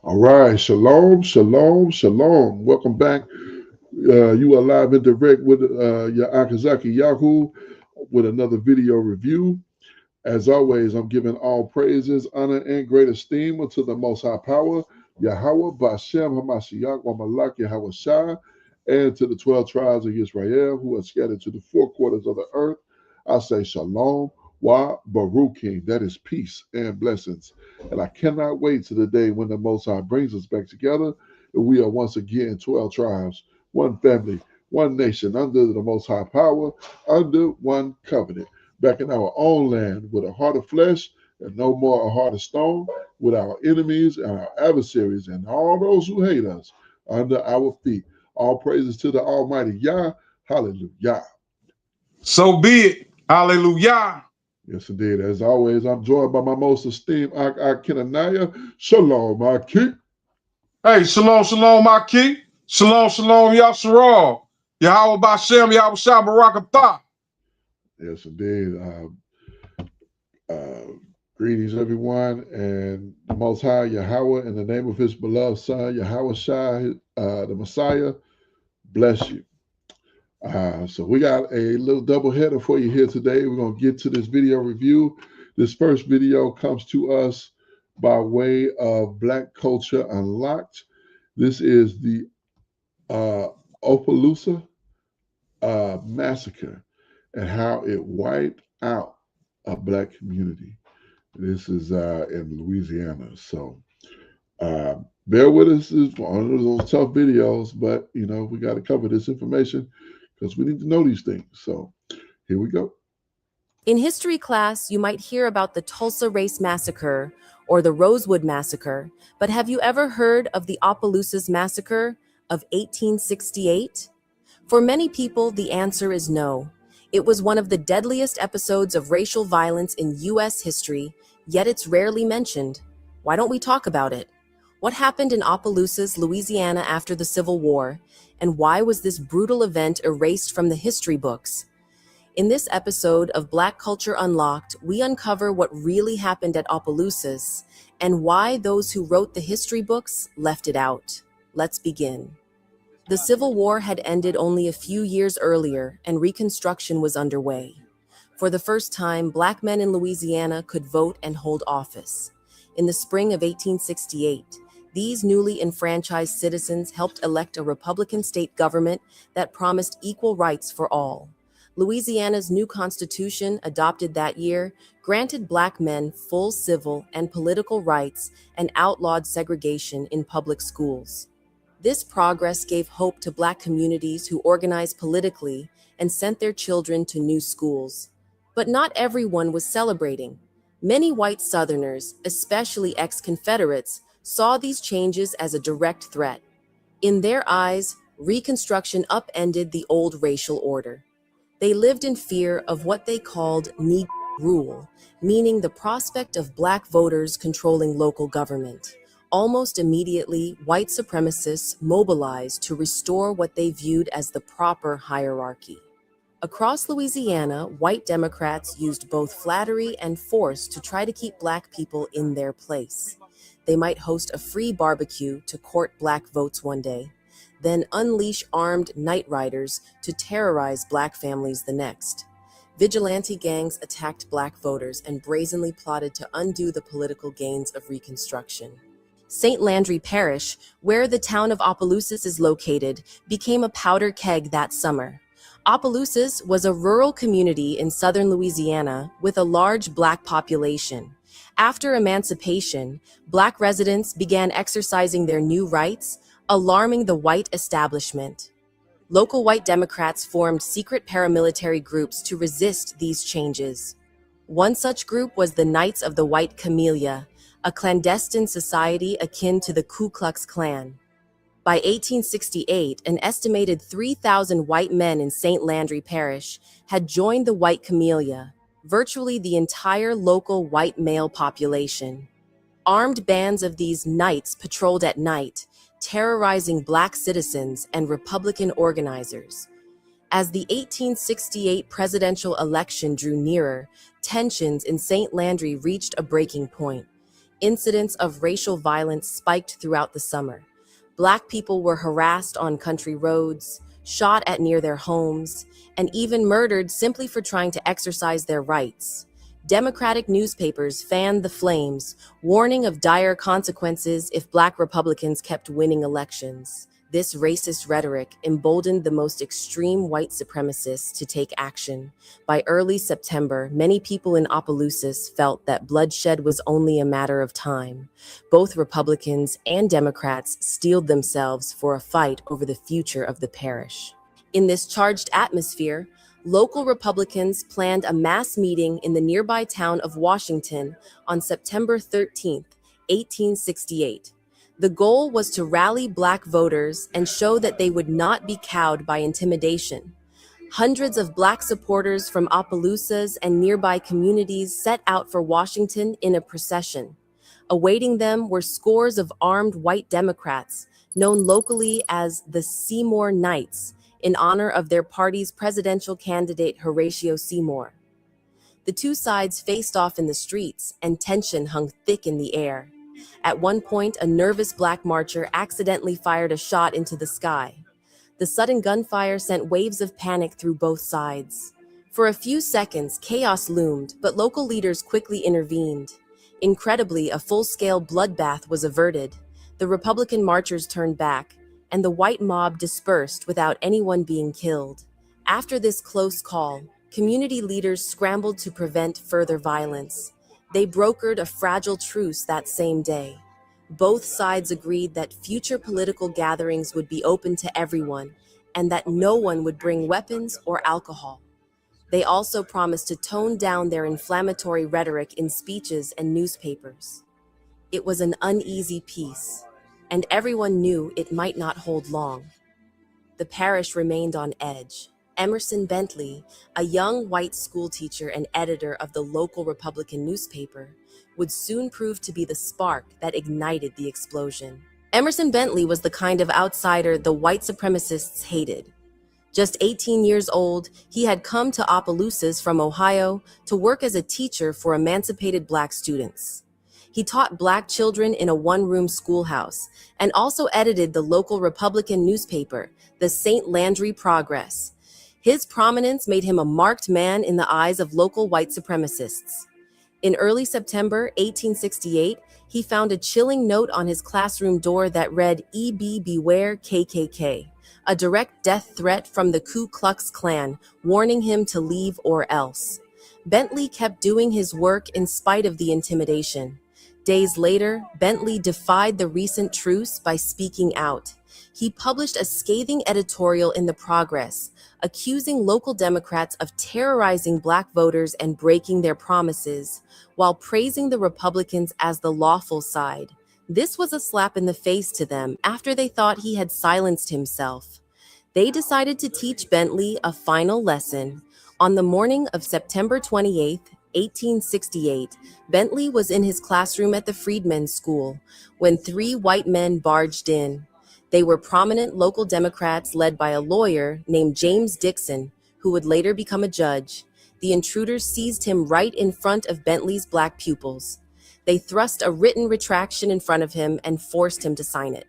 All right, shalom, shalom, shalom. Welcome back. You are live and direct with your Akazaki Yahoo with another video review. As always, I'm giving all praises, honor, and great esteem unto the Most High Power, Yahweh, Bashem, Hamashiach, Wamalak, Yahweh Shai, and to the 12 tribes of Israel who are scattered to the four quarters of the earth. I say shalom, wa baruchim, that is peace and blessings. And I cannot wait to the day when the Most High brings us back together and we are once again 12 tribes, one family, one nation, under the Most High Power, under one covenant, back in our own land with a heart of flesh and no more a heart of stone, with our enemies and our adversaries and all those who hate us under our feet. All praises to the Almighty Yah. Hallelujah. So be it. Hallelujah. Yes, indeed. As always, I'm joined by my most esteemed Kenaniah. Shalom, Aki. Hey, shalom, shalom, my king. Shalom, shalom, Yasharal. Yahweh Bashem, Yahweh Shah, Barakatah. Yes, indeed. Greetings, everyone, and the Most High Yahweh, in the name of His beloved Son, Yahweh Shai, the Messiah, bless you. So we got a little double header for you here today. We're going to get to this video review. This first video comes to us by way of Black Culture Unlocked. This is the Opelousas Massacre and how it wiped out a Black community. This is in Louisiana. So bear with us. It's one of those tough videos, but you know, we got to cover this information because we need to know these things. So here we go. In history class, you might hear about the Tulsa Race Massacre or the Rosewood Massacre, but have you ever heard of the Opelousas Massacre of 1868? For many people, the answer is no. It was one of the deadliest episodes of racial violence in U.S. history, yet it's rarely mentioned. Why don't we talk about it? What happened in Opelousas, Louisiana after the Civil War, and why was this brutal event erased from the history books? In this episode of Black Culture Unlocked, we uncover what really happened at Opelousas and why those who wrote the history books left it out. Let's begin. The Civil War had ended only a few years earlier, and Reconstruction was underway. For the first time, Black men in Louisiana could vote and hold office. In the spring of 1868, these newly enfranchised citizens helped elect a Republican state government that promised equal rights for all. Louisiana's new constitution, adopted that year, granted Black men full civil and political rights and outlawed segregation in public schools. This progress gave hope to Black communities who organized politically and sent their children to new schools. But not everyone was celebrating. Many white Southerners, especially ex-Confederates, saw these changes as a direct threat. In their eyes, Reconstruction upended the old racial order. They lived in fear of what they called Negro rule, meaning the prospect of Black voters controlling local government. Almost immediately, white supremacists mobilized to restore what they viewed as the proper hierarchy. Across Louisiana, white Democrats used both flattery and force to try to keep Black people in their place. They might host a free barbecue to court Black votes one day, then unleash armed night riders to terrorize Black families the next. Vigilante gangs attacked Black voters and brazenly plotted to undo the political gains of Reconstruction. St. Landry Parish, where the town of Opelousas is located, became a powder keg that summer. Opelousas was a rural community in southern Louisiana with a large Black population. After emancipation, Black residents began exercising their new rights, alarming the white establishment. Local white Democrats formed secret paramilitary groups to resist these changes. One such group was the Knights of the White Camellia, a clandestine society akin to the Ku Klux Klan. By 1868, an estimated 3,000 white men in St. Landry Parish had joined the White Camellia, virtually the entire local white male population. Armed bands of these knights patrolled at night, terrorizing Black citizens and Republican organizers. As the 1868 presidential election drew nearer, tensions in St. Landry reached a breaking point. Incidents of racial violence spiked throughout the summer. Black people were harassed on country roads, shot at near their homes, and even murdered simply for trying to exercise their rights. Democratic newspapers fanned the flames, warning of dire consequences if Black Republicans kept winning elections. This racist rhetoric emboldened the most extreme white supremacists to take action. By early September, many people in Opelousas felt that bloodshed was only a matter of time. Both Republicans and Democrats steeled themselves for a fight over the future of the parish. In this charged atmosphere, local Republicans planned a mass meeting in the nearby town of Washington on September 13, 1868. The goal was to rally Black voters and show that they would not be cowed by intimidation. Hundreds of Black supporters from Opelousas and nearby communities set out for Washington in a procession. Awaiting them were scores of armed white Democrats, known locally as the Seymour Knights, in honor of their party's presidential candidate Horatio Seymour. The two sides faced off in the streets, and tension hung thick in the air. At one point, a nervous Black marcher accidentally fired a shot into the sky. The sudden gunfire sent waves of panic through both sides. For a few seconds, chaos loomed, but local leaders quickly intervened. Incredibly, a full-scale bloodbath was averted. The Republican marchers turned back, and the white mob dispersed without anyone being killed. After this close call, community leaders scrambled to prevent further violence. They brokered a fragile truce that same day. Both sides agreed that future political gatherings would be open to everyone, and that no one would bring weapons or alcohol. They also promised to tone down their inflammatory rhetoric in speeches and newspapers. It was an uneasy peace, and everyone knew it might not hold long. The parish remained on edge. Emerson Bentley, a young white schoolteacher and editor of the local Republican newspaper, would soon prove to be the spark that ignited the explosion. Emerson Bentley was the kind of outsider the white supremacists hated. Just 18 years old, he had come to Opelousas from Ohio to work as a teacher for emancipated Black students. He taught Black children in a one-room schoolhouse and also edited the local Republican newspaper, the St. Landry Progress. His prominence made him a marked man in the eyes of local white supremacists. In early September 1868, he found a chilling note on his classroom door that read, "E.B. Beware KKK," a direct death threat from the Ku Klux Klan, warning him to leave or else. Bentley kept doing his work in spite of the intimidation. Days later, Bentley defied the recent truce by speaking out. He published a scathing editorial in the Progress, accusing local Democrats of terrorizing Black voters and breaking their promises, while praising the Republicans as the lawful side. This was a slap in the face to them after they thought he had silenced himself. They decided to teach Bentley a final lesson. On the morning of September 28, 1868, Bentley was in his classroom at the Freedmen's School when three white men barged in. They were prominent local Democrats led by a lawyer named James Dixon, who would later become a judge. The intruders seized him right in front of Bentley's Black pupils. They thrust a written retraction in front of him and forced him to sign it.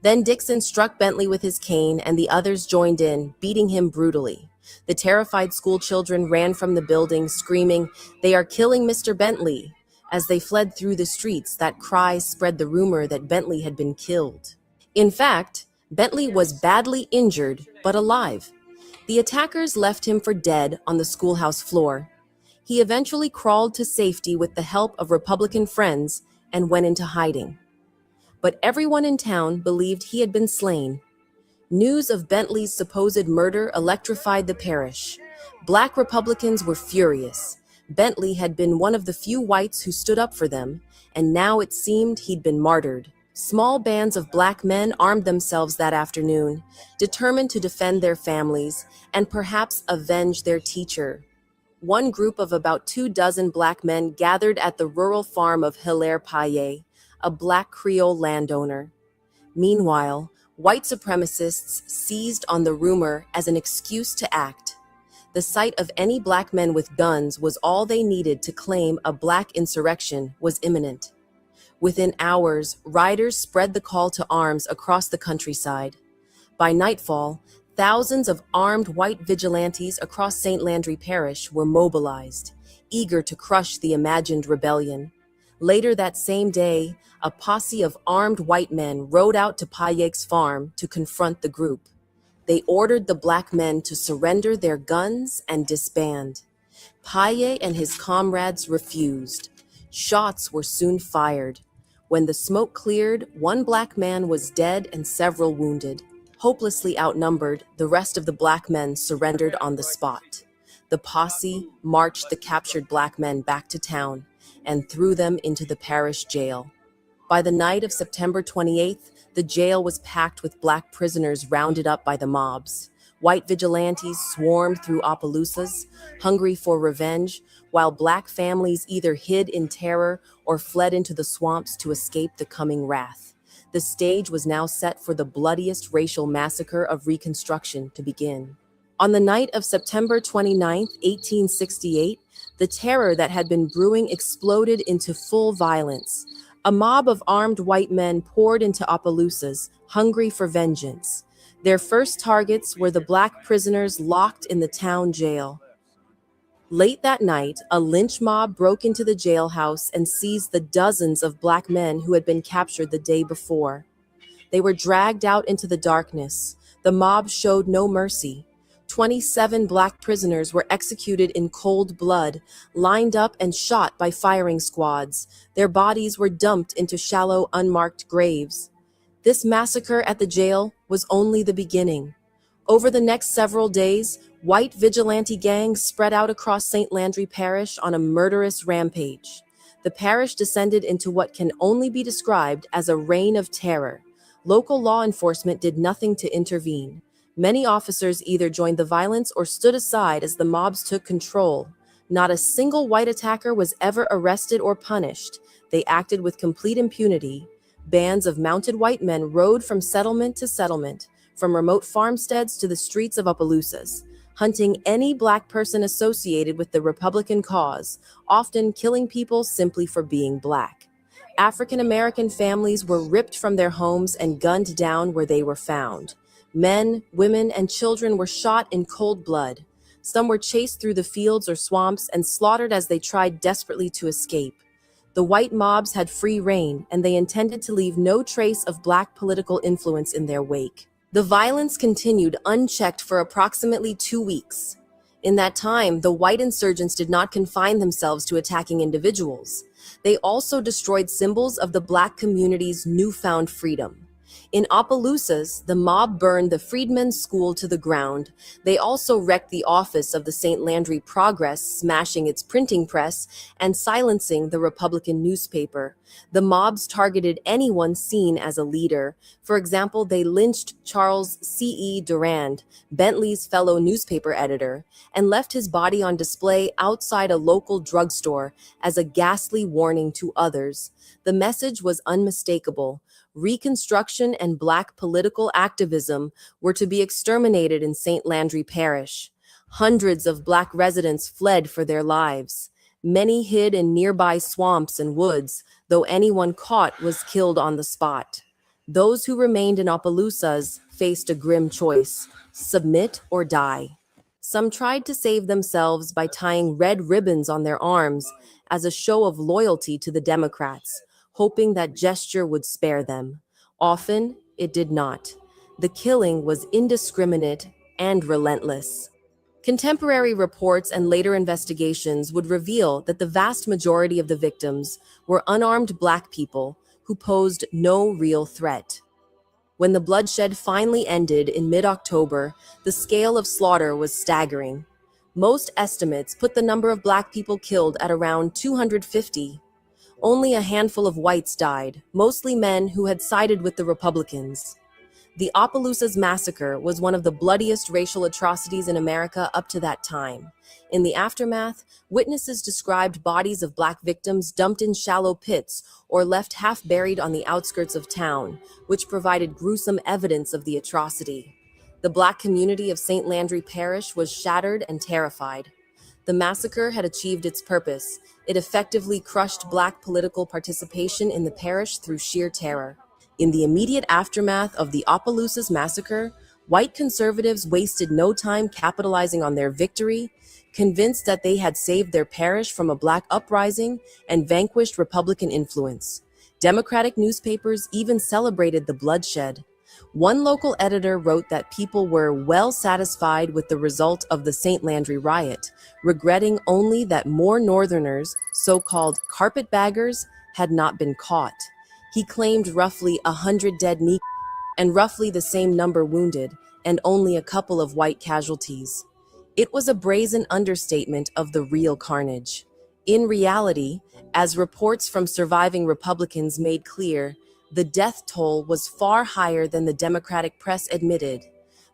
Then Dixon struck Bentley with his cane, and the others joined in, beating him brutally. The terrified school children ran from the building, screaming, "They are killing Mr. Bentley!" As they fled through the streets, that cry spread the rumor that Bentley had been killed. In fact, Bentley was badly injured, but alive. The attackers left him for dead on the schoolhouse floor. He eventually crawled to safety with the help of Republican friends and went into hiding. But everyone in town believed he had been slain. News of Bentley's supposed murder electrified the parish. Black Republicans were furious. Bentley had been one of the few whites who stood up for them, and now it seemed he'd been martyred. Small bands of Black men armed themselves that afternoon, determined to defend their families and perhaps avenge their teacher. One group of about 24 Black men gathered at the rural farm of Hilaire Paillet, a Black Creole landowner. Meanwhile, white supremacists seized on the rumor as an excuse to act. The sight of any Black men with guns was all they needed to claim a Black insurrection was imminent. Within hours, riders spread the call to arms across the countryside. By nightfall, thousands of armed white vigilantes across St. Landry Parish were mobilized, eager to crush the imagined rebellion. Later that same day, a posse of armed white men rode out to Payek's farm to confront the group. They ordered the black men to surrender their guns and disband. Paye and his comrades refused. Shots were soon fired. When the smoke cleared, one black man was dead and several wounded. Hopelessly outnumbered, the rest of the black men surrendered on the spot. The posse marched the captured black men back to town and threw them into the parish jail. By the night of September 28th, the jail was packed with black prisoners rounded up by the mobs. White vigilantes swarmed through Opelousas, hungry for revenge, while black families either hid in terror or fled into the swamps to escape the coming wrath. The stage was now set for the bloodiest racial massacre of Reconstruction to begin. On the night of September 29, 1868, the terror that had been brewing exploded into full violence. A mob of armed white men poured into Opelousas, hungry for vengeance. Their first targets were the black prisoners locked in the town jail. Late that night, a lynch mob broke into the jailhouse and seized the dozens of black men who had been captured the day before. They were dragged out into the darkness. The mob showed no mercy. 27 black prisoners were executed in cold blood, lined up and shot by firing squads. Their bodies were dumped into shallow, unmarked graves. This massacre at the jail was only the beginning. Over the next several days, white vigilante gangs spread out across St. Landry Parish on a murderous rampage. The parish descended into what can only be described as a reign of terror. Local law enforcement did nothing to intervene. Many officers either joined the violence or stood aside as the mobs took control. Not a single white attacker was ever arrested or punished. They acted with complete impunity. Bands of mounted white men rode from settlement to settlement, from remote farmsteads to the streets of Opelousas, hunting any black person associated with the Republican cause, often killing people simply for being black. African American families were ripped from their homes and gunned down where they were found. Men, women, and children were shot in cold blood. Some were chased through the fields or swamps and slaughtered as they tried desperately to escape. The white mobs had free rein, and they intended to leave no trace of black political influence in their wake. The violence continued unchecked for approximately 2 weeks. In that time, the white insurgents did not confine themselves to attacking individuals. They also destroyed symbols of the black community's newfound freedom. In Opelousas, the mob burned the Freedmen's School to the ground. They also wrecked the office of the St. Landry Progress, smashing its printing press and silencing the Republican newspaper. The mobs targeted anyone seen as a leader. For example, they lynched Charles C.E. Durand, Bentley's fellow newspaper editor, and left his body on display outside a local drugstore as a ghastly warning to others. The message was unmistakable. Reconstruction and black political activism were to be exterminated in St. Landry Parish. Hundreds of black residents fled for their lives. Many hid in nearby swamps and woods, though anyone caught was killed on the spot. Those who remained in Opelousas faced a grim choice: submit or die. Some tried to save themselves by tying red ribbons on their arms as a show of loyalty to the Democrats, hoping that gesture would spare them. Often, it did not. The killing was indiscriminate and relentless. Contemporary reports and later investigations would reveal that the vast majority of the victims were unarmed black people who posed no real threat. When the bloodshed finally ended in mid-October, the scale of slaughter was staggering. Most estimates put the number of black people killed at around 250. Only a handful of whites died, mostly men who had sided with the Republicans. The Opelousas Massacre was one of the bloodiest racial atrocities in America up to that time. In the aftermath, witnesses described bodies of black victims dumped in shallow pits or left half buried on the outskirts of town, which provided gruesome evidence of the atrocity. The black community of St. Landry Parish was shattered and terrified. The massacre had achieved its purpose. It effectively crushed Black political participation in the parish through sheer terror. In the immediate aftermath of the Opelousas Massacre, white conservatives wasted no time capitalizing on their victory, convinced that they had saved their parish from a Black uprising and vanquished Republican influence. Democratic newspapers even celebrated the bloodshed. One local editor wrote that people were well satisfied with the result of the St. Landry riot, regretting only that more Northerners, so-called carpetbaggers, had not been caught. He claimed roughly 100 dead Negroes and roughly the same number wounded, and only a couple of white casualties. It was a brazen understatement of the real carnage. In reality, as reports from surviving Republicans made clear, the death toll was far higher than the Democratic press admitted,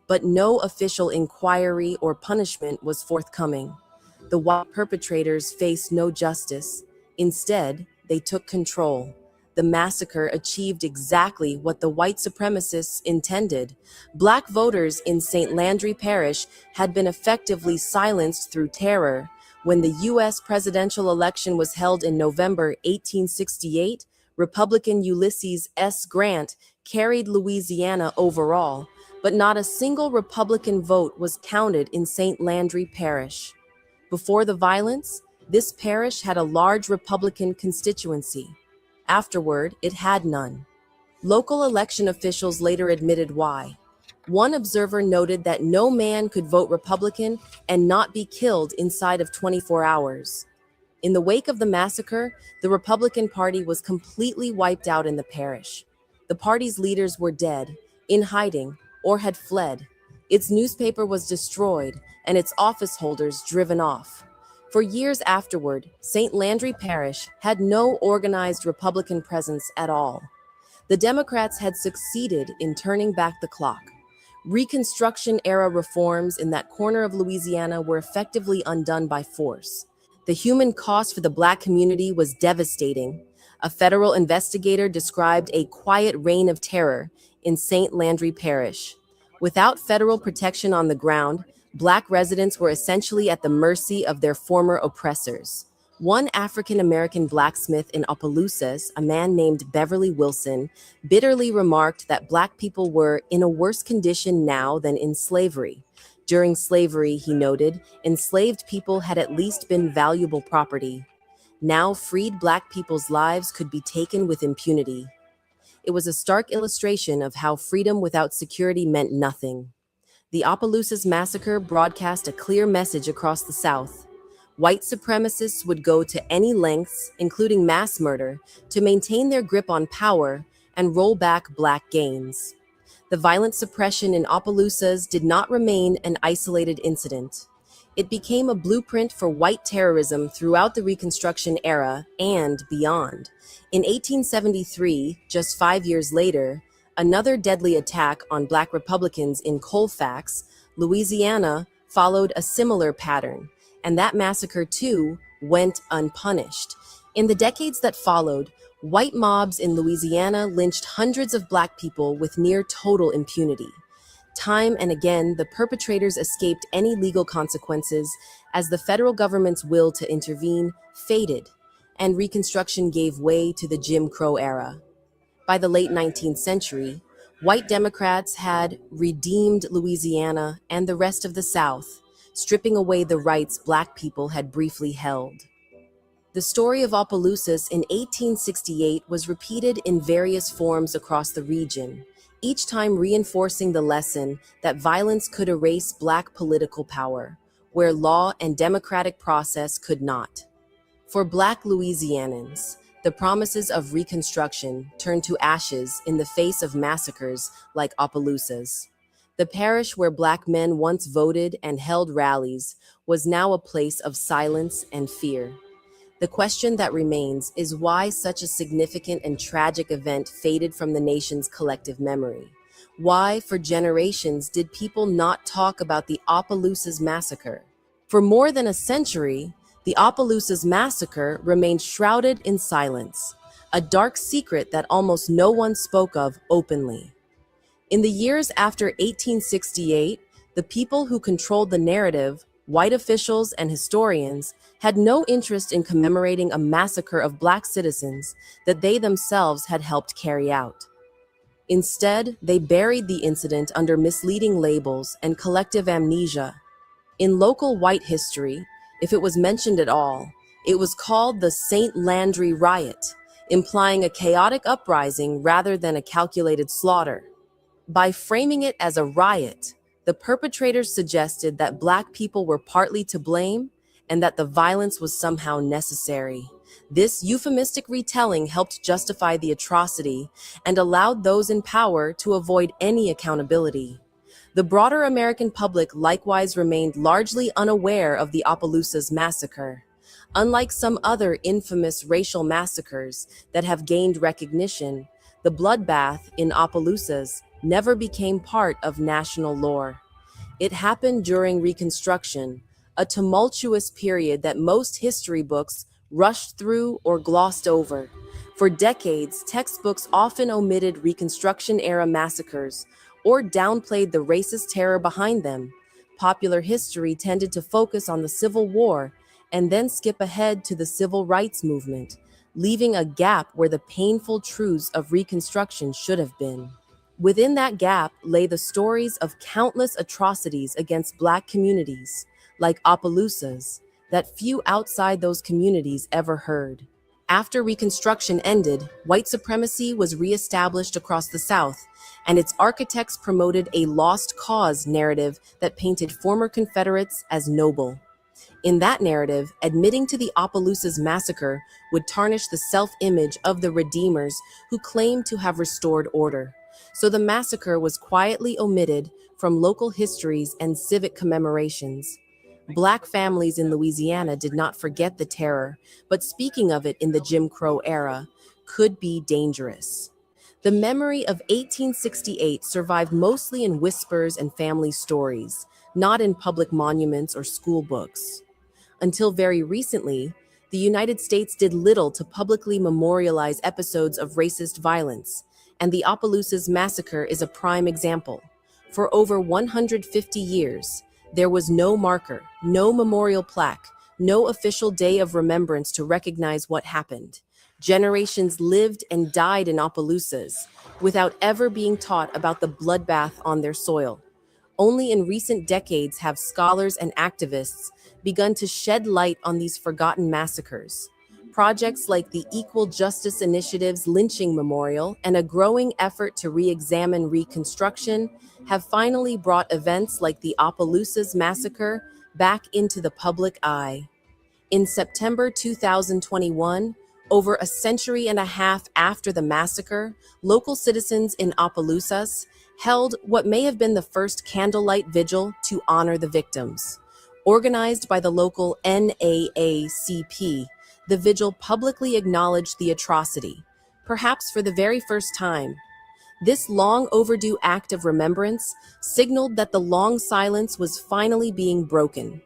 but no official inquiry or punishment was forthcoming. The white perpetrators faced no justice. Instead, they took control. The massacre achieved exactly what the white supremacists intended. Black voters in St. Landry Parish had been effectively silenced through terror. When the U.S. presidential election was held in November 1868, Republican Ulysses S. Grant carried Louisiana overall, but not a single Republican vote was counted in St. Landry Parish. Before the violence, this parish had a large Republican constituency. Afterward, it had none. Local election officials later admitted why. One observer noted that no man could vote Republican and not be killed inside of 24 hours. In the wake of the massacre, the Republican Party was completely wiped out in the parish. The party's leaders were dead, in hiding, or had fled. Its newspaper was destroyed, and its office holders driven off. For years afterward, St. Landry Parish had no organized Republican presence at all. The Democrats had succeeded in turning back the clock. Reconstruction-era reforms in that corner of Louisiana were effectively undone by force. The human cost for the Black community was devastating. A federal investigator described a quiet reign of terror in St. Landry Parish. Without federal protection on the ground, Black residents were essentially at the mercy of their former oppressors. One African-American blacksmith in Opelousas, a man named Beverly Wilson, bitterly remarked that Black people were in a worse condition now than in slavery. During slavery, he noted, enslaved people had at least been valuable property. Now, freed Black people's lives could be taken with impunity. It was a stark illustration of how freedom without security meant nothing. The Opelousas Massacre broadcast a clear message across the South. White supremacists would go to any lengths, including mass murder, to maintain their grip on power and roll back Black gains. The violent suppression in Opelousas did not remain an isolated incident. It became a blueprint for white terrorism throughout the Reconstruction era and beyond. In 1873, just 5 years later, another deadly attack on Black Republicans in Colfax, Louisiana, followed a similar pattern, and that massacre, too, went unpunished. In the decades that followed, white mobs in Louisiana lynched hundreds of Black people with near total impunity. Time and again, the perpetrators escaped any legal consequences as the federal government's will to intervene faded, and Reconstruction gave way to the Jim Crow era. By the late 19th century, white Democrats had redeemed Louisiana and the rest of the South, stripping away the rights Black people had briefly held. The story of Opelousas in 1868 was repeated in various forms across the region, each time reinforcing the lesson that violence could erase Black political power, where law and democratic process could not. For Black Louisianans, the promises of Reconstruction turned to ashes in the face of massacres like Opelousas. The parish where Black men once voted and held rallies was now a place of silence and fear. The question that remains is why such a significant and tragic event faded from the nation's collective memory. Why, for generations, did people not talk about the Opelousas Massacre? For more than a century, the Opelousas Massacre remained shrouded in silence, a dark secret that almost no one spoke of openly. In the years after 1868, the people who controlled the narrative white officials and historians had no interest in commemorating a massacre of Black citizens that they themselves had helped carry out. Instead, they buried the incident under misleading labels and collective amnesia. In local white history, if it was mentioned at all, it was called the St. Landry Riot, implying a chaotic uprising rather than a calculated slaughter. By framing it as a riot, the perpetrators suggested that Black people were partly to blame and that the violence was somehow necessary. This euphemistic retelling helped justify the atrocity and allowed those in power to avoid any accountability. The broader American public likewise remained largely unaware of the Opelousas Massacre. Unlike some other infamous racial massacres that have gained recognition, the bloodbath in Opelousas never became part of national lore. It happened during Reconstruction, a tumultuous period that most history books rushed through or glossed over. For decades, textbooks often omitted Reconstruction-era massacres or downplayed the racist terror behind them. Popular history tended to focus on the Civil War and then skip ahead to the Civil Rights Movement, leaving a gap where the painful truths of Reconstruction should have been. Within that gap lay the stories of countless atrocities against Black communities, like Opelousas, that few outside those communities ever heard. After Reconstruction ended, white supremacy was reestablished across the South, and its architects promoted a lost cause narrative that painted former Confederates as noble. In that narrative, admitting to the Opelousas Massacre would tarnish the self-image of the redeemers who claimed to have restored order. So the massacre was quietly omitted from local histories and civic commemorations. Black families in Louisiana did not forget the terror, but speaking of it in the Jim Crow era could be dangerous. The memory of 1868 survived mostly in whispers and family stories, not in public monuments or school books. Until very recently, the United States did little to publicly memorialize episodes of racist violence, and the Opelousas Massacre is a prime example. For over 150 years, there was no marker, no memorial plaque, no official day of remembrance to recognize what happened. Generations lived and died in Opelousas without ever being taught about the bloodbath on their soil. Only in recent decades have scholars and activists begun to shed light on these forgotten massacres. Projects like the Equal Justice Initiative's Lynching Memorial and a growing effort to re-examine Reconstruction have finally brought events like the Opelousas Massacre back into the public eye. In September 2021, over a century and a half after the massacre, local citizens in Opelousas held what may have been the first candlelight vigil to honor the victims. Organized by the local NAACP, the vigil publicly acknowledged the atrocity, perhaps for the very first time. This long overdue act of remembrance signaled that the long silence was finally being broken.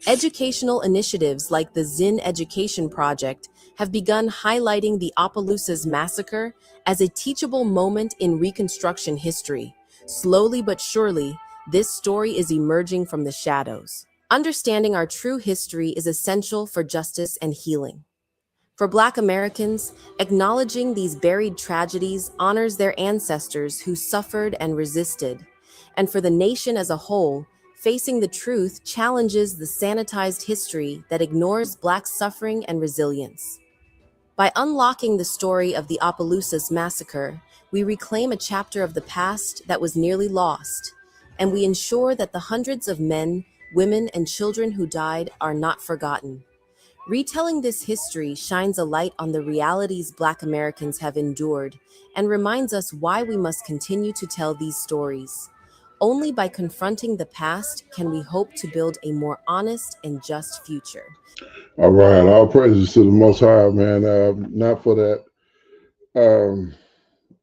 Educational initiatives like the Zinn Education Project have begun highlighting the Opelousas Massacre as a teachable moment in Reconstruction history. Slowly but surely, this story is emerging from the shadows. Understanding our true history is essential for justice and healing. For Black Americans, acknowledging these buried tragedies honors their ancestors who suffered and resisted. And for the nation as a whole, facing the truth challenges the sanitized history that ignores Black suffering and resilience. By unlocking the story of the Opelousas Massacre, we reclaim a chapter of the past that was nearly lost, and we ensure that the hundreds of men, women, and children who died are not forgotten. Retelling this history shines a light on the realities Black Americans have endured and reminds us why we must continue to tell these stories. Only by confronting the past can we hope to build a more honest and just future. All right, all praises to the Most High, man. Not for that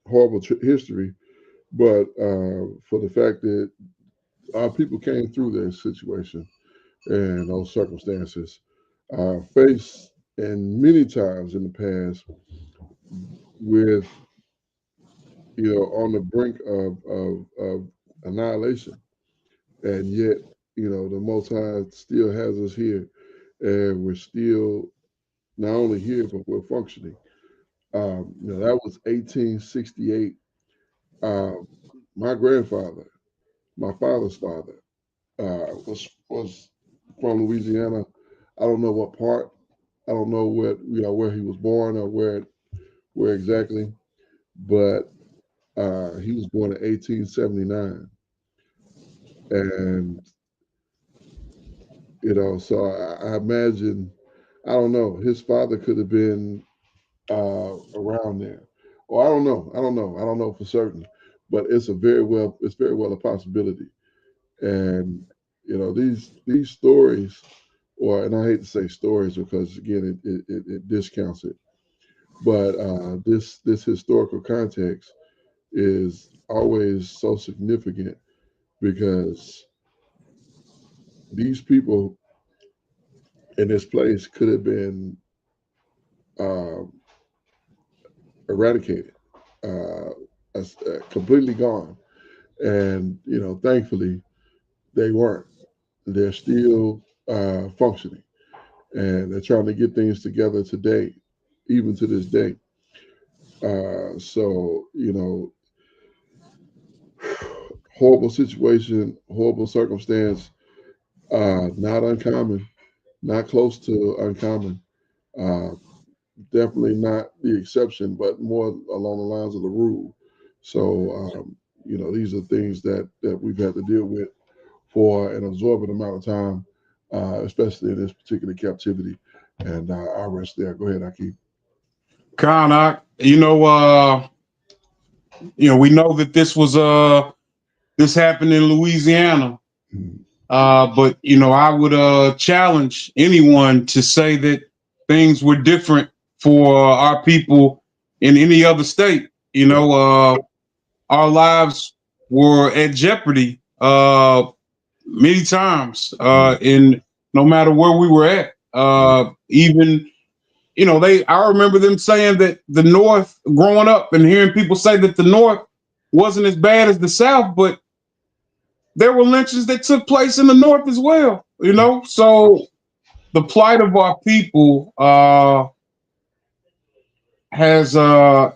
horrible history, but for the fact that our people came through this situation and those circumstances, faced and many times in the past with, on the brink of annihilation, and yet you know, the Most High still has us here, and we're still not only here, but we're functioning. You know, that was 1868. Um, my grandfather, my father's father, was from Louisiana. I don't know what part. I don't know what where he was born or where exactly, but he was born in 1879, and you know, so I imagine, I don't know, his father could have been around there, or I don't know for certain, but it's very well a possibility. And you know, these stories, and I hate to say stories because again it discounts it, but this historical context is always so significant because these people in this place could have been um, eradicated, uh, completely gone. And you know, thankfully, they weren't. They're still functioning, and they're trying to get things together today, even to this day. So you know, horrible situation, horrible circumstance, not uncommon, not close to uncommon. Uh, Definitely not the exception, but more along the lines of the rule. So, you know, these are things that we've had to deal with for an absorbent amount of time, especially in this particular captivity. And I'll rest there. Go ahead, Aki. Kind we know that this happened in Louisiana. Mhm. But I would challenge anyone to say that things were different for our people in any other state. Right. Our lives were at jeopardy many times, Mhm. in no matter where we were at. Even I remember them saying that the North, growing up and hearing people say that the North wasn't as bad as the South, but there were lynchings that took place in the North as well. So the plight of our people has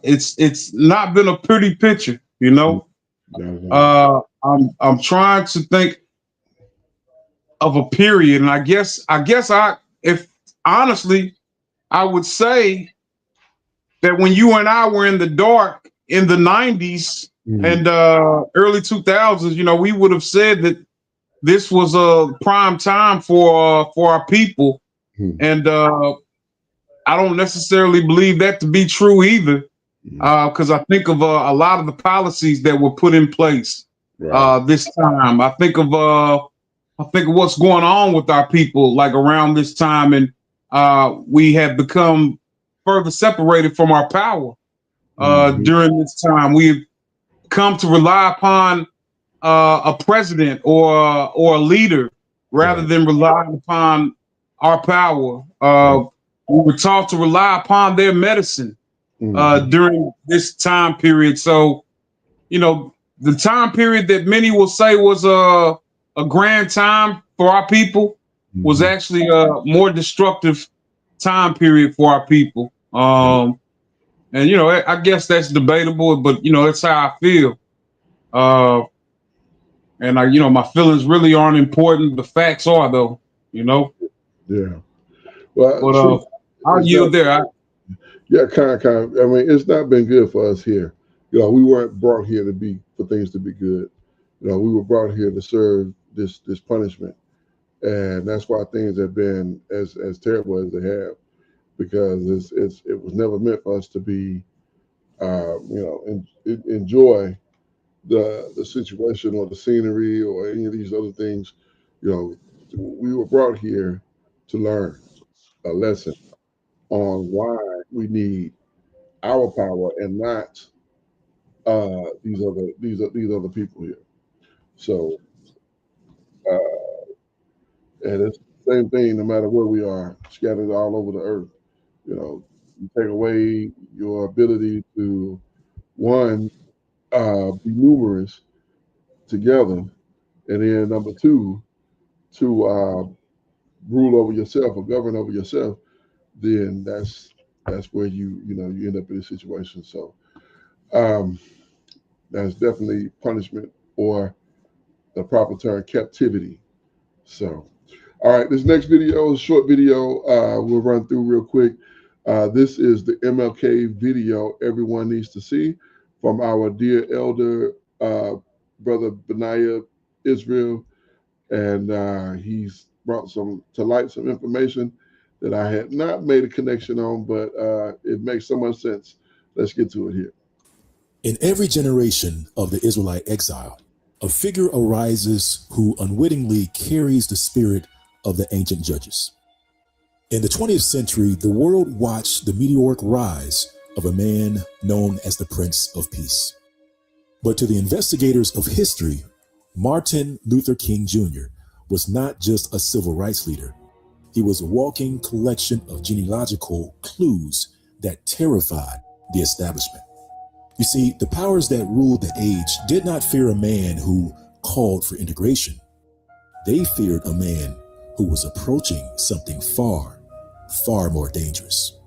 it's not been a pretty picture. Mhm. Not at all. I'm trying to think of a period, and I if honestly I would say that when you and I were in the dark in the 90s Mhm. and early 2000s, we would have said that this was a prime time for our people, Mhm. and I don't necessarily believe that to be true either, Mhm. because I think of a lot of the policies that were put in place Right. this time. I think of what's going on with our people, like around this time, and we have become further separated from our power Mhm. during this time. We've come to rely upon a president or a leader rather Right. than relying upon our power. Right. We were taught to rely upon their medicine Mhm. during this time period. So, the time period that many will say was a grand time for our people was Mhm. actually a more destructive time period for our people. And I guess that's debatable, but that's how I feel. Uh, and my feelings really aren't important. The facts are, though. You know. Yeah. Well, But truth I'll is not. yield there. Yeah, kind. I mean, it's not been good for us here. You know, we weren't brought here to be for things to be good. You know, we were brought here to serve this punishment, and that's why things have been as terrible as they have. Because it was never meant for us to be, enjoy the situation or the scenery or any of these other things. You know, we were brought here to learn a lesson on why we need our power and not these other people here. So, uh, and it's the same thing no matter where we are, scattered all over the earth. You know, you take away your ability to one be numerous together, and then number two, to rule over yourself or govern over yourself, then that's where you end up in a situation. So that's definitely punishment, or the proper term, captivity. So, all right, this next video is a short video. We'll run through real quick. This is the MLK video everyone needs to see from our dear elder, brother Benayah Israel, and he's brought to light some information that I had not made a connection on, but it makes so much sense. Let's get to it here. In every generation of the Israelite exile, a figure arises who unwittingly carries the spirit of the ancient judges. In the 20th century, the world watched the meteoric rise of a man known as the Prince of Peace. But to the investigators of history, Martin Luther King Jr. was not just a civil rights leader. He was a walking collection of genealogical clues that terrified the establishment. You see, the powers that ruled the age did not fear a man who called for integration. They feared a man who was approaching something far, far more dangerous.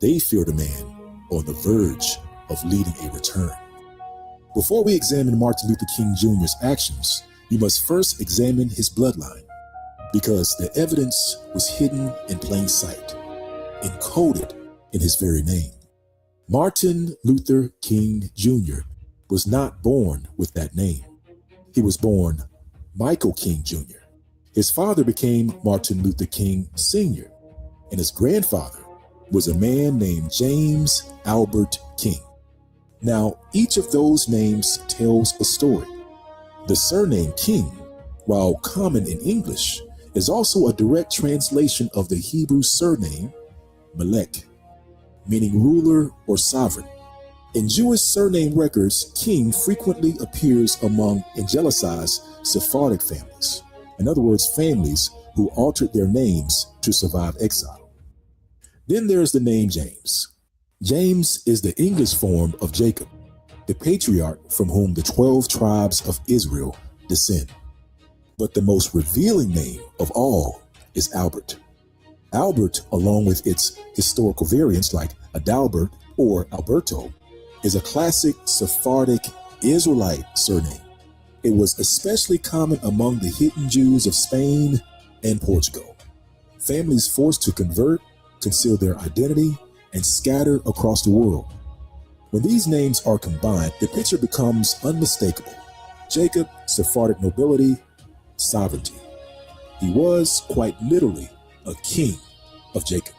They feared a man on the verge of leading a return. Before we examine Martin Luther King Jr.'s actions, we must first examine his bloodline, because the evidence was hidden in plain sight, encoded in his very name. Martin Luther King Jr. was not born with that name. He was born Michael King Jr. His father became Martin Luther King Sr., and his grandfather was a man named James Albert King. Now, each of those names tells a story. The surname King, while common in English, is also a direct translation of the Hebrew surname MLK, meaning ruler or sovereign. In Jewish surname records, King frequently appears among angelicized Sephardic families. In other words, families who altered their names to survive exile. Then there's the name James. James is the English form of Jacob, the patriarch from whom the 12 tribes of Israel descend. But the most revealing name of all is Albert. Albert, along with its historical variants like Adalbert or Alberto, is a classic Sephardic Israelite surname. It was especially common among the hidden Jews of Spain and Portugal. Families forced to convert, conceal their identity, and scatter across the world. When these names are combined, the picture becomes unmistakable. Jacob, Sephardic nobility, sovereignty. He was, quite literally, a king of Jacob.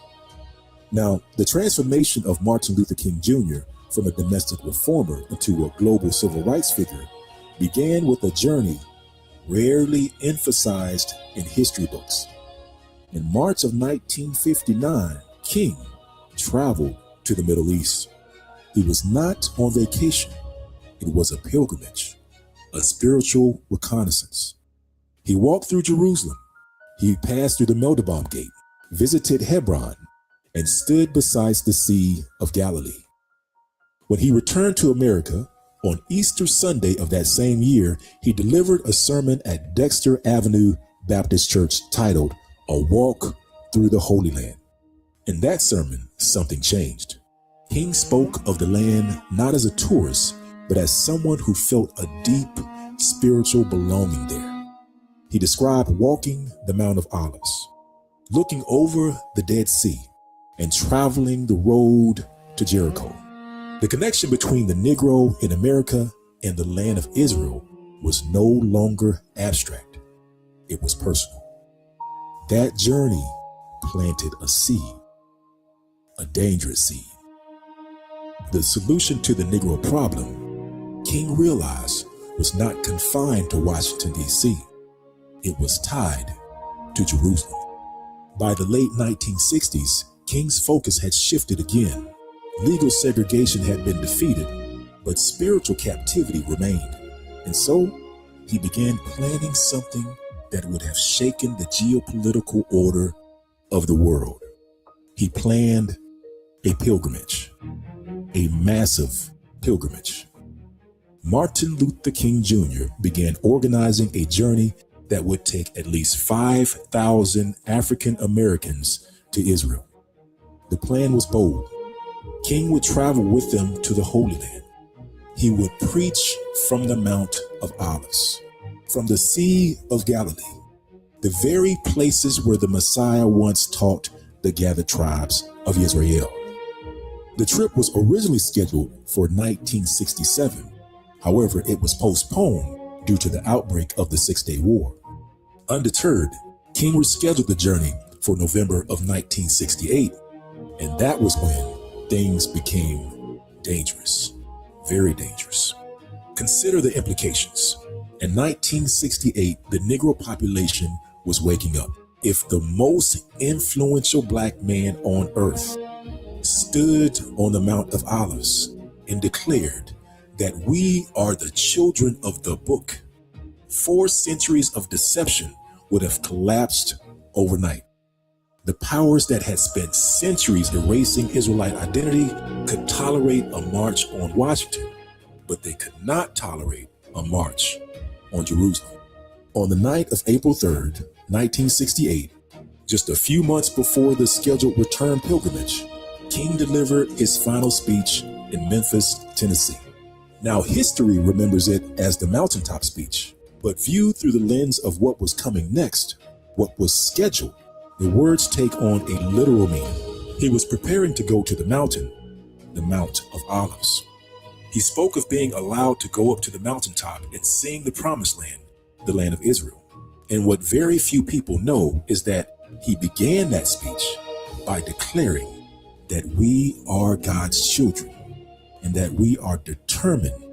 Now, the transformation of Martin Luther King Jr. from a domestic reformer into a global civil rights figure began with a journey rarely emphasized in history books. In March of 1959, King traveled to the Middle East. He was not on vacation. It was a pilgrimage, a spiritual reconnaissance. He walked through Jerusalem. He passed through the Meldebaum Gate, visited Hebron, and stood beside the Sea of Galilee. When he returned to America on Easter Sunday of that same year, he delivered a sermon at Dexter Avenue Baptist Church titled, "A Walk Through the Holy Land." In that sermon, something changed. King spoke of the land not as a tourist, but as someone who felt a deep spiritual belonging there. He described walking the Mount of Olives, looking over the Dead Sea, and traveling the road to Jericho. The connection between the Negro in America and the land of Israel was no longer abstract. It was personal. That journey planted a seed, a dangerous seed. The solution to the Negro problem, King realized, was not confined to Washington, D.C. It was tied to Jerusalem. By the late 1960s, King's focus had shifted again. Legal segregation had been defeated, but spiritual captivity remained. And so he began planning something that would have shaken the geopolitical order of the world. He planned a pilgrimage, a massive pilgrimage. Martin Luther King Jr. began organizing a journey that would take at least 5,000 African Americans to Israel. The plan was bold. King would travel with them to the Holy Land. He would preach from the Mount of Olives, from the Sea of Galilee, the very places where the Messiah once taught the gathered tribes of Israel. The trip was originally scheduled for 1967. However, it was postponed due to the outbreak of the Six-Day War. Undeterred, King rescheduled the journey for November of 1968, and that was when things became dangerous, very dangerous. Consider the implications. In 1968, the Negro population was waking up. If the most influential black man on earth stood on the Mount of Olives and declared that we are the children of the book, 4 centuries of deception would have collapsed overnight. The powers that had spent centuries erasing Israelite identity could tolerate a march on Washington, but they could not tolerate a march on Jerusalem. On the night of April 3rd, 1968, just a few months before the scheduled return pilgrimage, King delivered his final speech in Memphis, Tennessee. Now, history remembers it as the mountaintop speech, but viewed through the lens of what was coming next, what was scheduled, the words take on a literal meaning. He was preparing to go to the mountain, the Mount of Olives. He spoke of being allowed to go up to the mountaintop and seeing the promised land, the land of Israel. And what very few people know is that he began that speech by declaring that we are God's children and that we are determined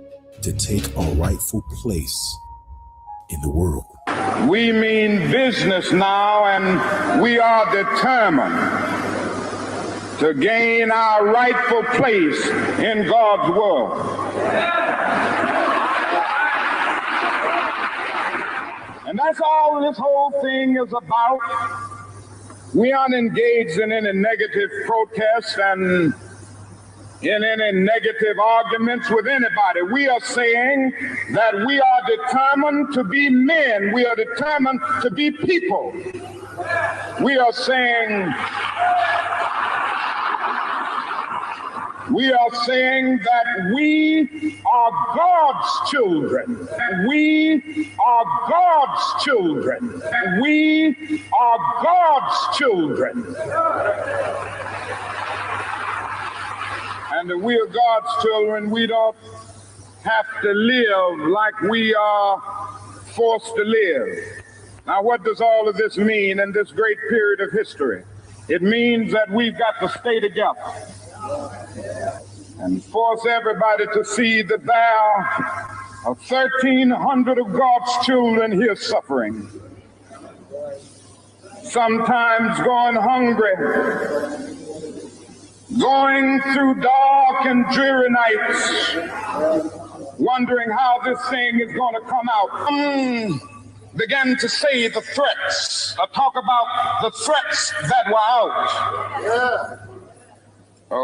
to take our rightful place in the world. We mean business now, and we are determined to gain our rightful place in God's world. And that's all this whole thing is about. We aren't engaged in any negative protests and in any negative arguments with anybody. We are saying that we are determined to be men. We are determined to be people. We are saying that we are God's children. We are God's children. We are God's children. And if we are God's children, we don't have to live like we are forced to live. Now, what does all of this mean in this great period of history? It means that we've got to stay together and force everybody to see that there are 1,300 of God's children here suffering, sometimes going hungry, going through dark and dreary nights, wondering how this thing is going to come out. Began to say the threats, talk about the threats that were out.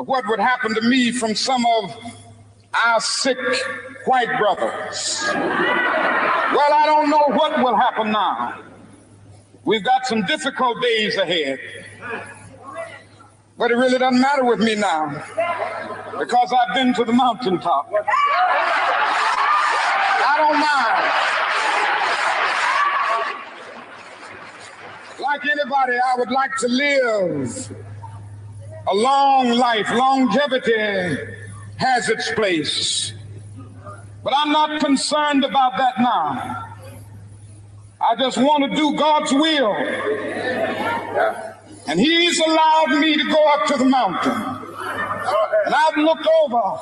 What would happen to me from some of our sick white brothers? Well, I don't know what will happen now. We've got some difficult days ahead. But it really doesn't matter with me now, because I've been to the mountaintop. I don't mind. Like anybody, I would like to live a long life. Longevity has its place. But I'm not concerned about that now. I just want to do God's will. And He's allowed me to go up to the mountain. And I've looked over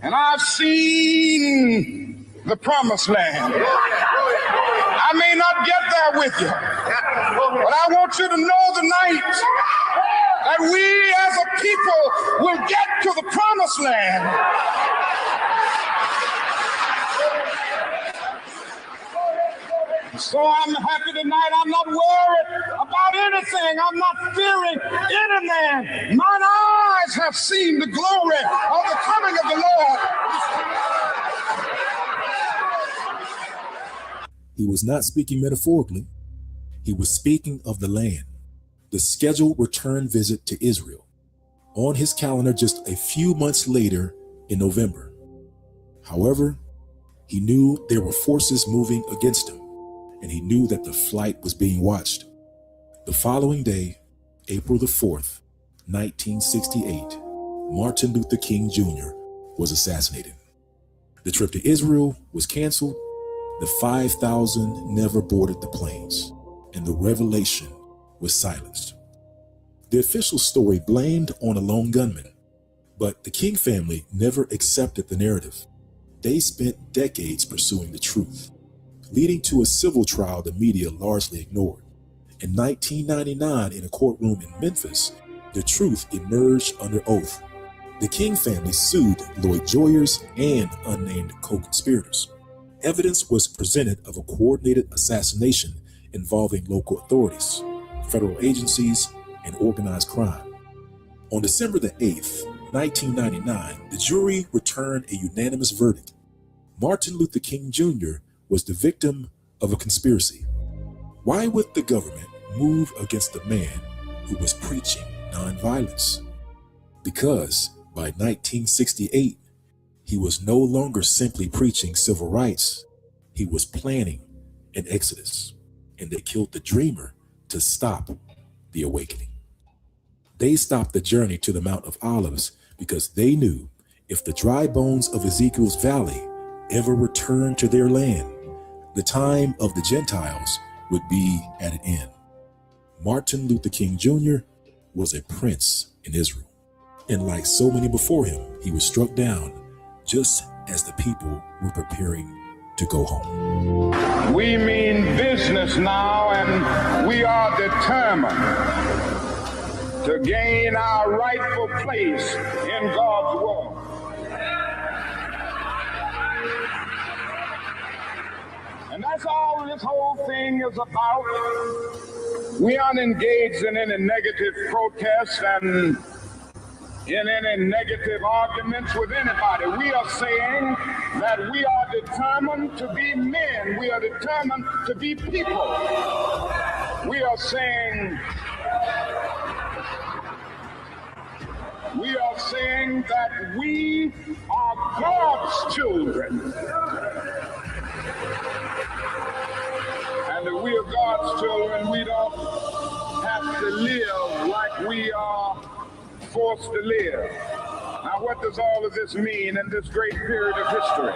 and I've seen the promised land. I may not get there with you, but I want you to know tonight that we as a people will get to the promised land. So I'm happy tonight. I'm not worried about anything. I'm not fearing any man. Mine eyes have seen the glory of the coming of the Lord. He was not speaking metaphorically. He was speaking of the land, the scheduled return visit to Israel, on his calendar just a few months later in November. However, he knew there were forces moving against him, and he knew that the flight was being watched. The following day, April the 4th, 1968, Martin Luther King Jr. was assassinated. The trip to Israel was canceled. The 5,000 never boarded the planes, and the revelation was silenced. The official story blamed on a lone gunman, but the King family never accepted the narrative. They spent decades pursuing the truth, leading to a civil trial the media largely ignored. In 1999, in a courtroom in Memphis, the truth emerged under oath. The King family sued Lloyd Joyers and unnamed co-conspirators. Evidence was presented of a coordinated assassination involving local authorities, federal agencies, and organized crime. On December the 8th, 1999, the jury returned a unanimous verdict. Martin Luther King Jr. was the victim of a conspiracy. Why would the government move against the man who was preaching nonviolence? Because by 1968, he was no longer simply preaching civil rights. He was planning an exodus, and they killed the dreamer to stop the awakening. They stopped the journey to the Mount of Olives because they knew if the dry bones of Ezekiel's valley ever returned to their land, the time of the Gentiles would be at an end. Martin Luther King Jr. was a prince in Israel, and like so many before him, he was struck down just as the people were preparing to go home. We mean business now, and we are determined to gain our rightful place in God's world. And that's all this whole thing is about. We aren't engaged in any negative protests and in any negative arguments with anybody. We are saying that we are determined to be men. We are determined to be people. We are saying that we are God's children. And if we are God's children, we don't have to live like we are forced to live. Now, what does all of this mean in this great period of history?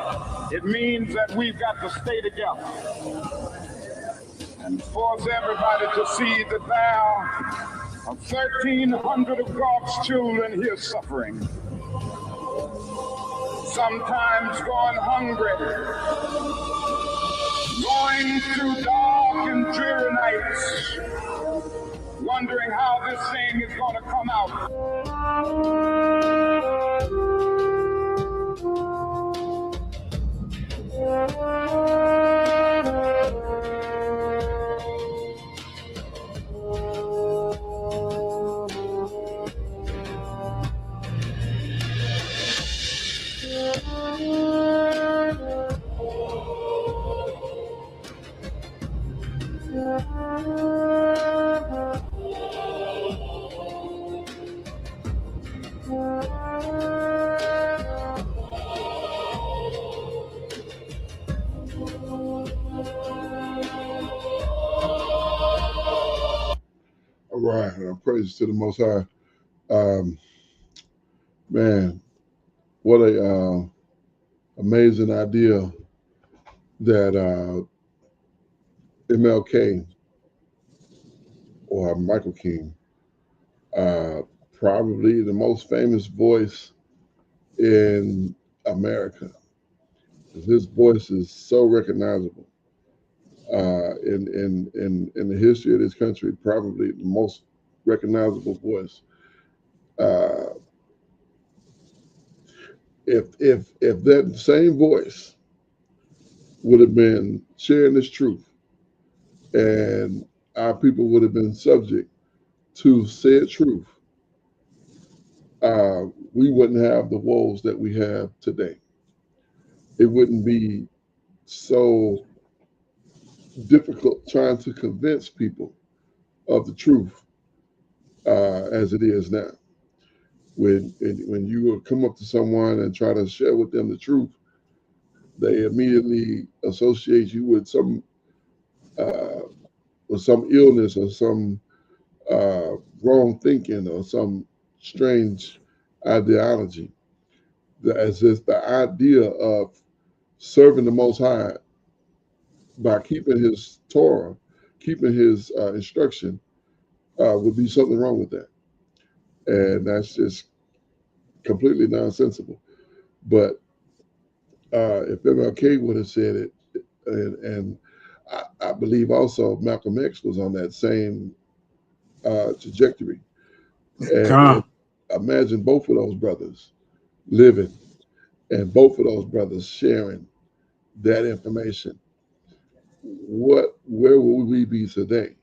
It means that we've got to stay together and force everybody to see that there are 1,300 of God's children here suffering, sometimes going hungry, going through dark and dreary nights, wondering how this thing is going to come out. All right, praise to the Most High. Man, what a amazing idea that MLK or Michael King, probably the most famous voice in America. His voice is so recognizable in the history of this country. Probably the most recognizable voice. If that same voice would have been sharing this truth, and our people would have been subject to said truth, we wouldn't have the woes that we have today. It wouldn't be so difficult trying to convince people of the truth as it is now. When you will come up to someone and try to share with them the truth, they immediately associate you with some illness or some wrong thinking or some strange ideology. As if the idea of serving the Most High by keeping His Torah, keeping His instruction, would be something wrong with that, and that's just completely nonsensical. But if MLK would have said it, and I believe also Malcolm X was on that same trajectory, and imagine both of those brothers living and both of those brothers sharing that information. Where would we be today?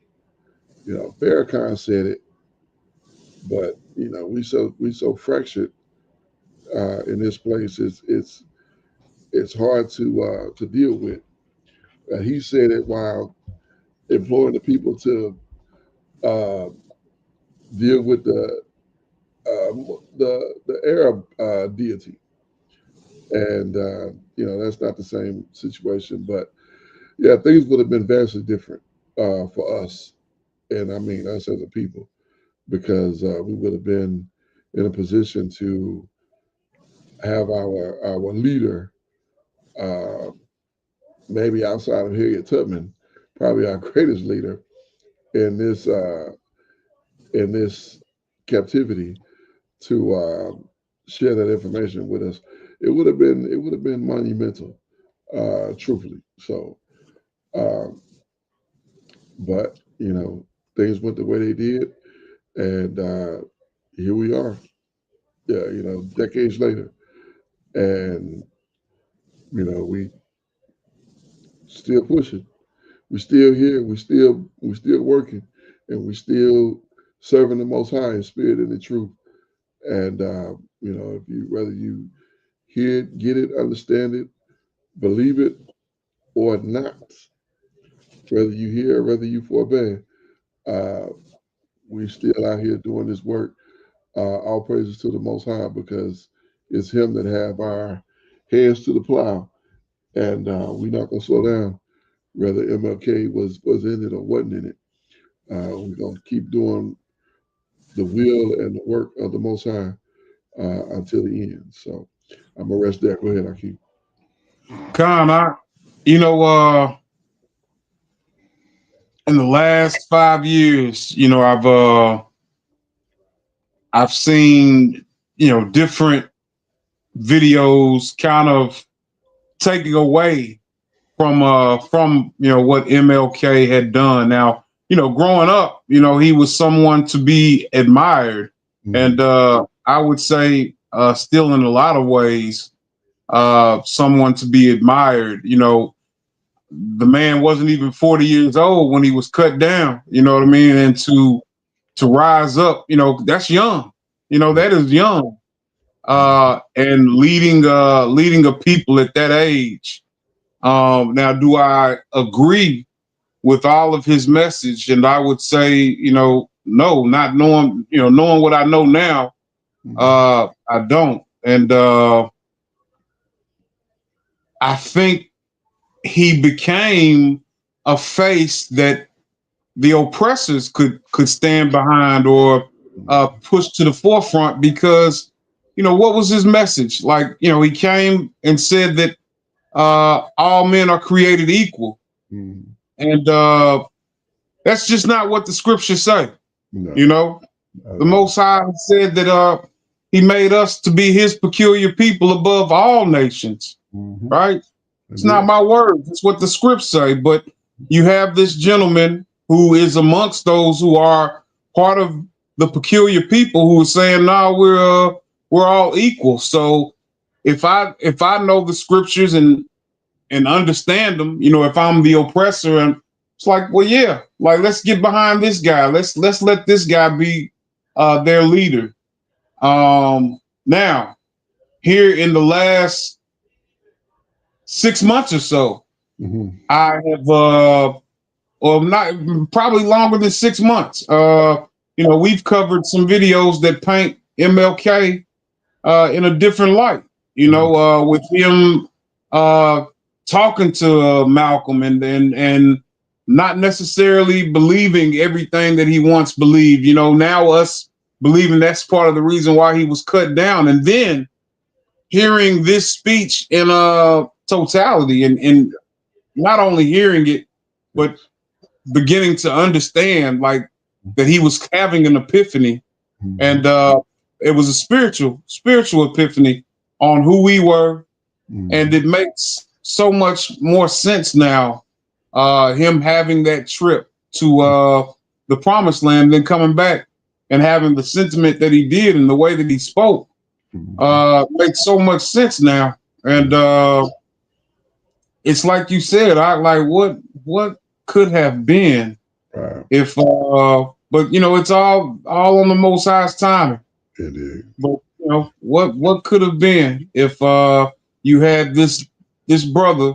You know, Farrakhan said it, but you know, we so fractured in this place. It's hard to deal with. He said it while imploring the people to deal with the Arab deity, and you know, that's not the same situation. But yeah, things would have been vastly different for us, and I mean us as a people, because we would have been in a position to have our leader, maybe outside of Harriet Tubman, probably our greatest leader in this captivity, to share that information with us. It would have been monumental, truthfully. So, but you know, things went the way they did, and here we are. Yeah, you know, decades later, and you know, we still pushing. We still here. We still working, and we still serving the Most High in spirit and in truth. And you know, if you whether you hear it, get it, understand it, believe it or not, whether you hear, whether you forbear, uh, we still out here doing this work. All praises to the Most High, because it's Him that have our hands to the plow, and we're not gonna slow down. Whether MLK was in it or wasn't in it, we're gonna keep doing the will and the work of the Most High until the end. So I'm gonna rest there. Go ahead, Akeem. You know, in the last 5 years, you know, I've seen, you know, different videos kind of taking away from you know what MLK had done. Now, you know, growing up, you know, he was someone to be admired, and I would say still in a lot of ways someone to be admired. You know, the man wasn't even 40 years old when he was cut down, you know what I mean? And to rise up, you know, that's young. You know, that is young. And leading a people at that age. Now, do I agree with all of his message? And I would say, you know, no, not knowing, you know, knowing what I know now, I don't. And I think he became a face that the oppressors could stand behind or push to the forefront, because, you know, what was his message? Like, you know, he came and said that all men are created equal, and that's just not what the scriptures say. No. You know, the Most High said that He made us to be His peculiar people above all nations, right? It's not my words; it's what the scripts say. But you have this gentleman who is amongst those who are part of the peculiar people who are saying, "No, we're all equal." So if I know the scriptures and understand them, you know, if I'm the oppressor, and it's like, well, yeah, like let's get behind this guy. Let's let this guy be their leader. Now, here in the last 6 months or so, I have or not, probably longer than 6 months. We've covered some videos that paint MLK in a different light. With him talking to Malcolm and not necessarily believing everything that he once believed. Now us believing that's part of the reason why he was cut down, and then hearing this speech in totality, and not only hearing it, but beginning to understand like that he was having an epiphany, and it was a spiritual epiphany on who we were, and it makes so much more sense now. Him having that trip to the promised land, then coming back and having the sentiment that he did and the way that he spoke makes so much sense now. And it's like you said, I like what could have been if but it's all on the Most High's timing. It is. But what could have been if you had this brother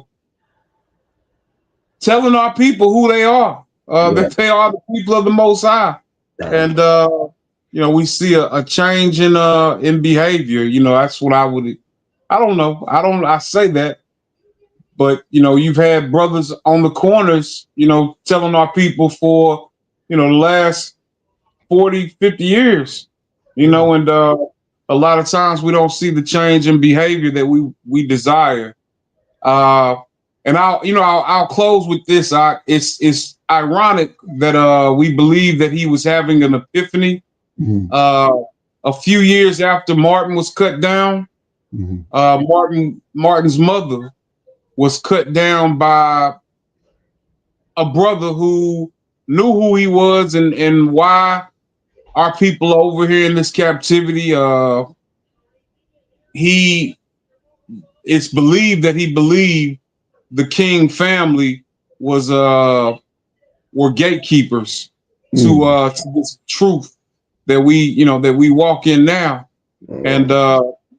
telling our people who they are, that they are the people of the Most High, and we see a change in behavior. That's what I don't know. I say that, but you've had brothers on the corners, telling our people for the last 40, 50 years, and a lot of times we don't see the change in behavior that we desire. And I'll close with this. It's ironic that we believe that he was having an epiphany a few years after Martin was cut down. Martin's mother was cut down by a brother who knew who he was and why our people over here in this captivity. It's believed that he believed the King family were gatekeepers to this truth that we walk in now, and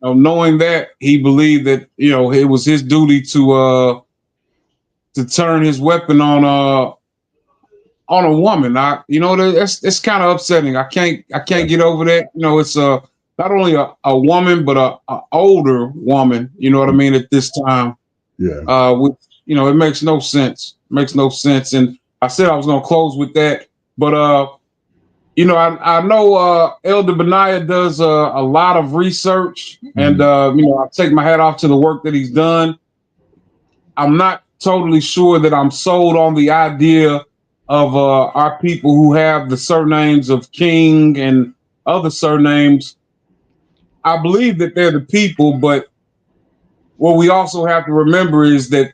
knowing that, he believed that it was his duty to turn his weapon on a woman. It's kind of upsetting. I can't get over that. It's not only a woman, but a older woman. You know what I mean? At this time, which it makes no sense. And I said I was gonna close with that, but I know Elder Benayah does a lot of research, and I take my hat off to the work that he's done. I'm not totally sure that I'm sold on the idea of our people who have the surnames of King and other surnames. I believe that they're the people, but what we also have to remember is that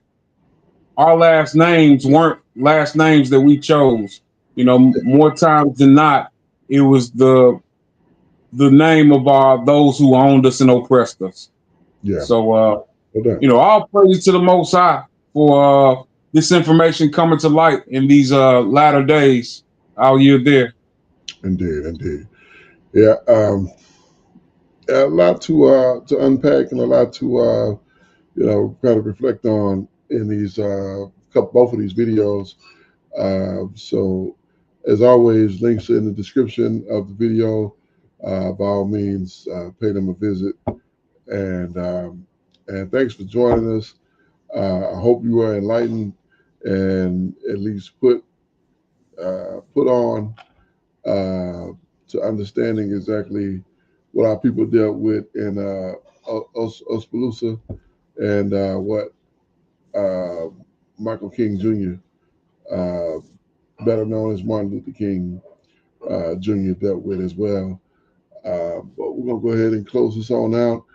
our last names weren't last names that we chose. More times than not, it was the name of those who owned us and oppressed us. Yeah. So all praise to the Most High for this information coming to light in these latter days. Our year there. Indeed. Yeah. A lot to unpack and a lot to kind of reflect on in these both of these videos. So as always, links in the description of the video. By all means, pay them a visit, and thanks for joining us. I hope you are enlightened and at least put on to understanding exactly what our people dealt with in Opelousas and what Michael King Jr., better known as Martin Luther King Jr., dealt with as well. But we're going to go ahead and close this on out.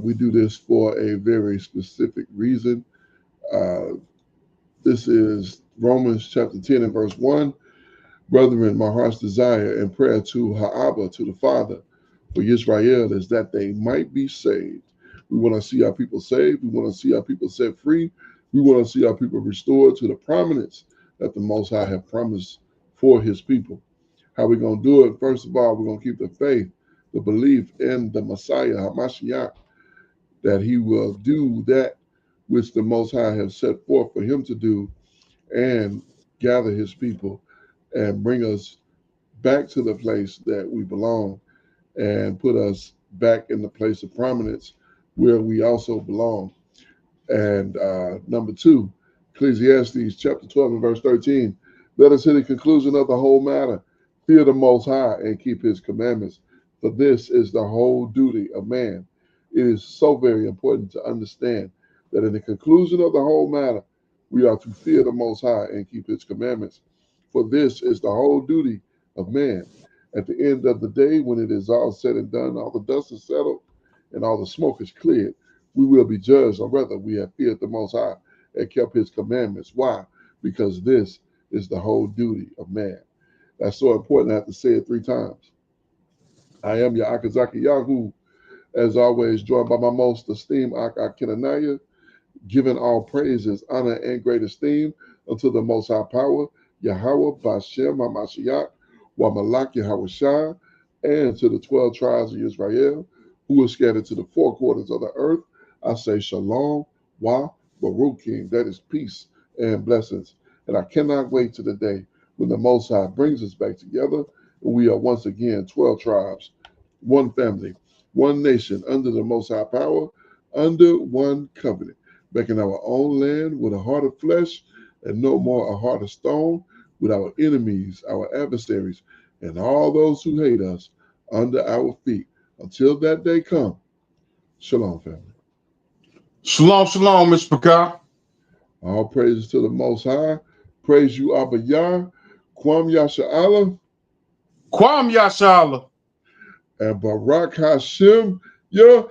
We do this for a very specific reason. This is Romans chapter 10 and verse 1. Brethren, my heart's desire and prayer to Ha'abba, to the Father, for Israel is that they might be saved. We want to see our people saved. We want to see our people set free. We want to see our people restored to the prominence that the Most High have promised for his people. How are we going to do it? First of all, we're going to keep the faith, the belief in the Messiah, HaMashiach, that he will do that which the Most High has set forth for him to do. And gather his people and bring us back to the place that we belong and put us back in the place of prominence where we also belong. And number two, Ecclesiastes chapter 12 and verse 13. Let us hear the conclusion of the whole matter. Fear the Most High and keep his commandments, for this is the whole duty of man. It is so very important to understand that in the conclusion of the whole matter, we are to fear the Most High and keep his commandments, for this is the whole duty of man. At the end of the day, when it is all said and done, all the dust is settled and all the smoke is cleared, we will be judged on whether we have feared the Most High and kept his commandments. Why? Because this is the whole duty of man. That's so important. I have to say it 3 times. I am your Akazaki Yahoo, as always, joined by my most esteemed Kenanaya, giving all praises, honor, and great esteem unto the Most High Power, Yahweh, Bashem, Hamashiach, Wamalak, Yahweh Shah, and to the 12 tribes of Israel, who are scattered to the 4 quarters of the earth. I say Shalom, Wa, Baruchim, that is peace and blessings. And I cannot wait to the day when the Most High brings us back together, and we are once again 12 tribes, one family, one nation, under the Most High Power, under one covenant, making our own land with a heart of flesh and no more a heart of stone, with our enemies, our adversaries, and all those who hate us under our feet. Until that day come, Shalom, family. Shalom, shalom, Mr. Pekah. All praises to the Most High. Praise you, Abba Yah, Kwam Yasha'Allah, Kwam Yashala. and Barak Hashem Yahweh.